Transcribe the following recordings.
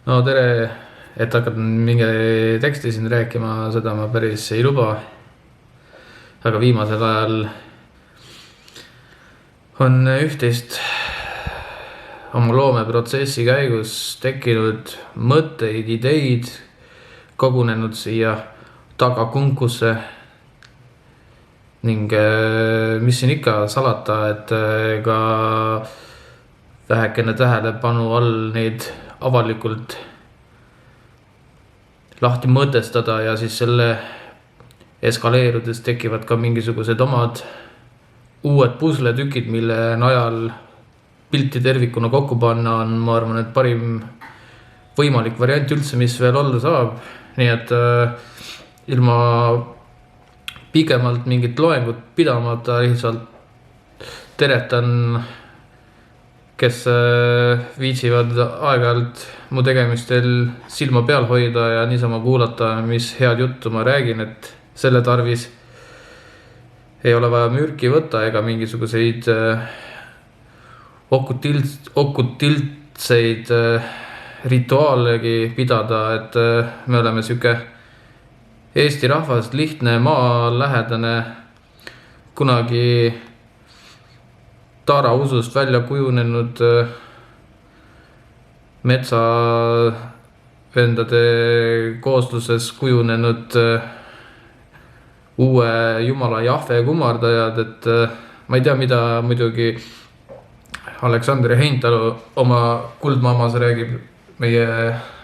No tere, et hakkad mingi teksti siin rääkima, seda ma päris ei luba. Aga viimasel ajal on üht-teist oma loomeprotsessi käigus tekkinud mõtteid, ideid, kogunenud siia tagakunkusse. Ning mis siin ikka salata, et ka vähekene tähelepanu all neid avalikult lahti mõtestada ja siis selle eskaleerudes tekivad ka mingisugused omad uued pusletükid, mille najal pilti tervikuna kokku panna on, ma arvan, et parim võimalik variant üldse, mis veel olla saab. Nii et ilma pikemalt mingit loengut pidamata lihtsalt teretan, kes viitsivad aeg-ajalt mu tegemistel silma peal hoida ja niisama kuulata, mis head juttu ma räägin, et selle tarvis ei ole vaja mürki võtta ega mingisuguseid okutiltseid rituaalegi pidada, et me oleme siuke Eesti rahvas, lihtne, maalähedane, kunagi Taara usust välja kujunenud metsavendade koosluses kujunenud uue jumala Jahve kummardajad, et ma ei tea, mida muidugi Aleksandr Heintalu oma Kuldmaamas räägib, meie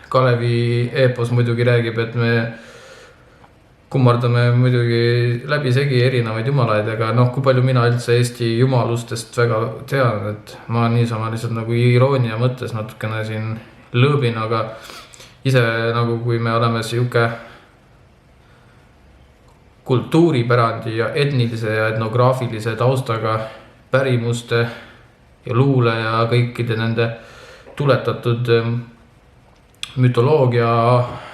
Kalevi eepos muidugi räägib, et me kummardame muidugi läbi segi erinevaid jumalaid, aga kui palju mina üldse Eesti jumalustest väga tean, et ma niisama lihtsalt nagu iroonia mõttes natukene siin lõõbin, aga ise nagu kui me oleme siuke kultuuripärandi ja etnilise ja etnograafilise taustaga pärimuste ja luule ja kõikide nende tuletatud mütoloogiat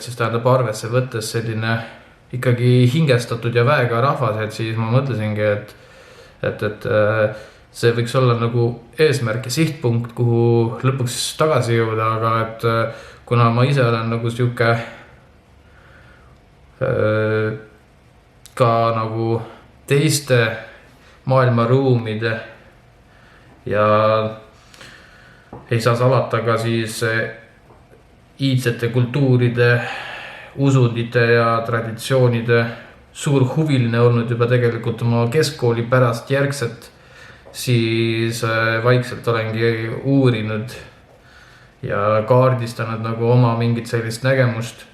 siis tähendab arvesse võttes selline ikkagi hingestatud ja väega rahvas, et siis ma mõtlesingi, et see võiks olla nagu eesmärk ja sihtpunkt, kuhu lõpuks tagasi jõuda, aga et kuna ma ise olen nagu siuke ka nagu teiste maailmaruumide ja ei saa salata ka siis iidsete kultuuride, usundite ja traditsioonide suur huviline olnud juba tegelikult oma keskkooli pärast järgset, siis vaikselt olengi uurinud ja kaardistanud nagu oma mingit sellist nägemust.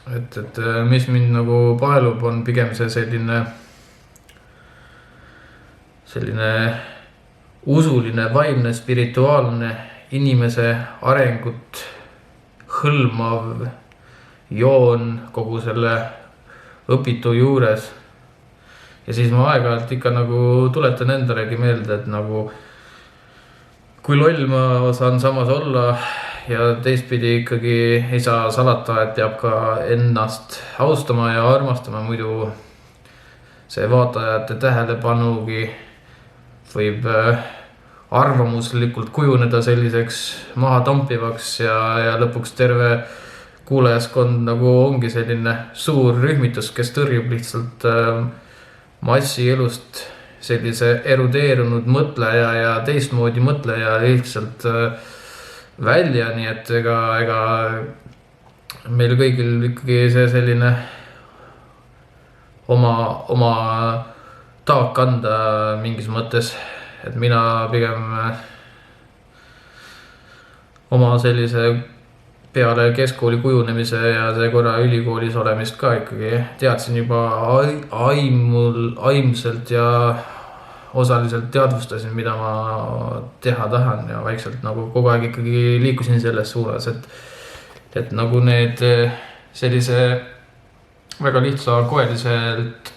Et mis mind nagu paelub, on pigem see selline usuline, vaimne, spirituaalne inimese arengut hõlmav joon kogu selle õpitu juures. Ja siis ma aeg-ajalt ikka nagu tuletan endalegi meelde, et nagu kui loll ma saan samas olla ja teistpidi ikkagi ei saa salata, et peab ka ennast austama ja armastama, muidu see vaatajate tähelepanugi võib arvamuslikult kujuneda selliseks mahatampivaks ja lõpuks terve kuulajaskond nagu ongi selline suur rühmitus, kes tõrjub lihtsalt massi elust sellise erudeerunud mõtleja ja teistmoodi mõtleja lihtsalt välja, nii et ega meil kõigil ikkagi see selline oma taak anda mingis mõttes, et mina pigem oma sellise peale keskkooli kujunemise ja see korra ülikoolis olemist ka ikkagi teadsin juba aimselt ja osaliselt teadvustasin, mida ma teha tahan ja vaikselt nagu kogu aeg ikkagi liikusin selles suunas, et nagu need sellise väga lihtsa koeliselt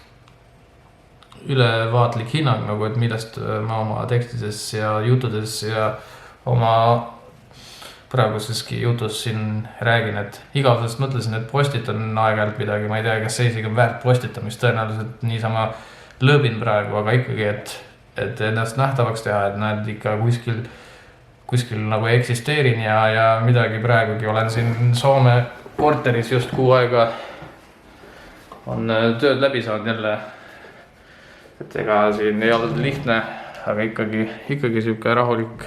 ülevaatlik hinnang nagu, et millest ma oma tekstides ja jutudes ja oma praeguseski jutus siin räägin, et igavesest mõtlesin, et postitan aeg-ajalt midagi, ma ei tea, kas see isegi on väärt postitamist, tõenäoliselt niisama lõõbin praegu, aga ikkagi, et ennast nähtavaks teha, et näed ikka kuskil nagu eksisteerin ja midagi praegugi olen siin Soome korteris just kuu aega on tööd läbi saanud jälle. Et ega siin ei olnud lihtne, aga ikkagi siuke rahulik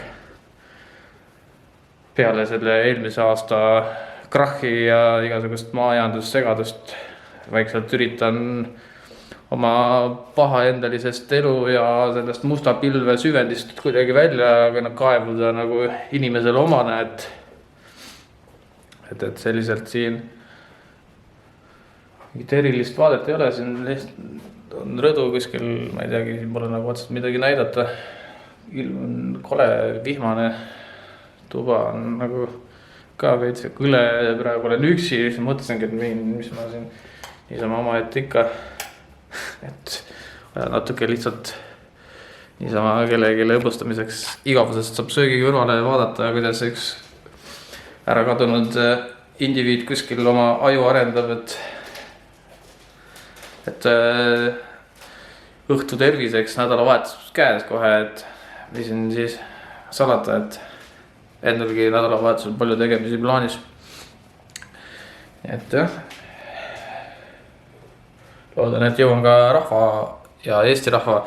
peale selle eelmise aasta krahhi ja igasugust maajandussegadust vaikselt üritan oma pahaendalisest elu ja sellest musta pilve süvendist kuidagi välja kaevuda nagu inimesele omane, et selliselt siin mingit erilist vaadet ei ole, siin on rõdu kuskil, ma ei teagi, siin pole nagu otsast midagi näidata. Ilm on kole, vihmane, tuba on nagu ka veits kõle, praegu olen üksi, siis mõtlesingi, et mis ma siin niisama oma ikka, et natuke lihtsalt niisama kellegi lõbustamiseks igavusest saab söögi kõrvale vaadata, kuidas üks ära kadunud indiviid kuskil oma aju arendab, et õhtu terviseks nädalavahetus käes kohe, et mis siin siis salata, et endalgi nädalavahetusel palju tegemisi plaanis. Et jah, loodan, et jõuan ka rahva ja Eesti rahva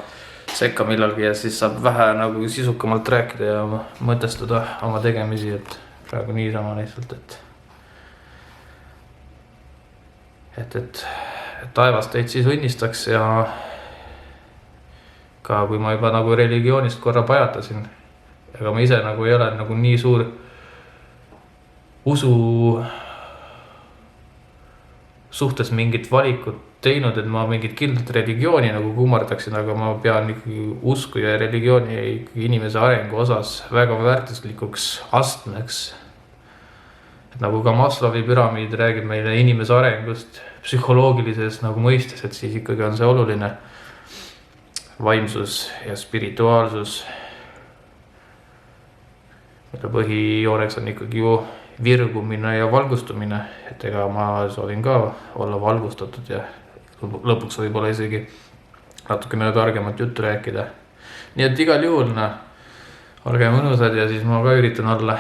sekka millalgi ja siis saab vähe nagu sisukamalt rääkida ja mõtestada oma tegemisi, et praegu niisama lihtsalt, et taevas teid siis õnnistaks ja ka kui ma juba nagu religioonist korra pajatasin, aga ma ise nagu ei ole nagu nii suur usu suhtes mingit valikut teinud, et ma mingit kindlat religiooni nagu kummardaksin, aga ma pean ikkagi usku ja religiooni ikkagi inimese arengu osas väga väärtuslikuks astmeks. Et nagu ka Maslowi püramiid räägib meile inimese arengust psühholoogilises nagu mõistes, et siis ikkagi on see oluline vaimsus ja spirituaalsus, mille põhijooneks on ikkagi ju virgumine ja valgustumine, et ega ma soovin ka olla valgustatud ja lõpuks võib-olla isegi natukene targemat juttu rääkida. Nii et igal juhul olge mõnusad ja siis ma ka üritan olla